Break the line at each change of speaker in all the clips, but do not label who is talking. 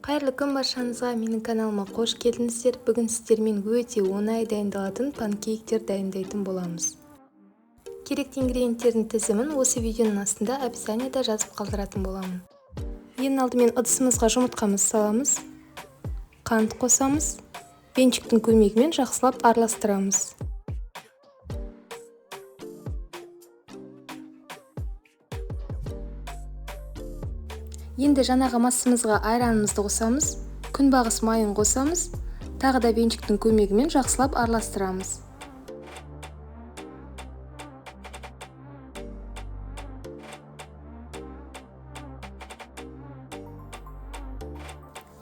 Қайырлы күн баршаңызға, менің каналыма қош келдіңіздер. Бүгін сіздермен өте оңай дайындалатын панкейктер дайындайтын боламыз. Керекті ингредиенттердің тізімін осы видеоның астында описаниеда жазып қалдыратын боламын. Ең алдымен ыдысымызға жұмыртқамызды саламыз, қант қосамыз, венчиктің көмегімен жақсылап араластырамыз. Енді жаңағы массамызға айранымызды қосамыз, күнбағыс майын қосамыз, тағы да венчиктің көмегімен жақсылап араластырамыз.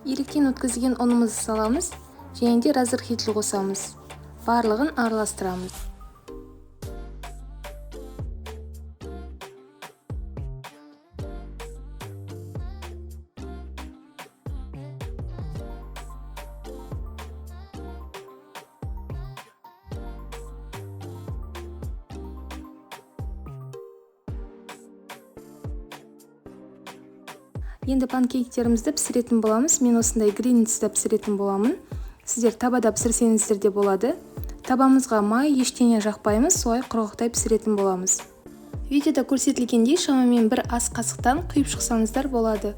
Електен өткізген ұнымызды саламыз, және де разрыхитель қосамыз. Барлығын араластырамыз. Енді панкейктерімізді пісіретін боламыз. Мен осындай грильницада пісіретін боламын. Сіздер табада пісірсеңіздер де болады. Табамызға май ештеңе жақпаймыз, солай құрғақтай пісіретін боламыз. Видеода көрсетілгендей шамамен бір ас қасықтан құйып шықсаңыздар болады.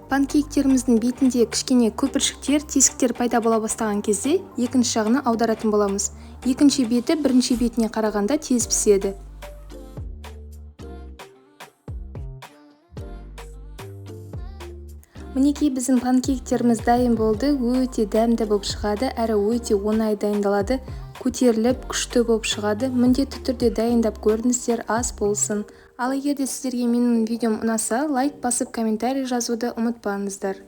Панкейктеріміздің бетінде кішкене көпіршіктер, тесіктер пайда бола бастаған кезде екінші жағына аударатын боламыз. Екінші беті бірінші бетіне қарағанда тез піседі. Мінекей біздің панкейктеріміз дайын болды. Өте дәмді болып шығады, әрі өте оңай дайындалады. Көтеріліп, күшті болып шығады. Міндетті түрде дайындап көріңіздер, ас болсын. Ал егер де сіздерге менің видеом ұнаса, лайк басып комментарий жазуды ұмытпаңыздар.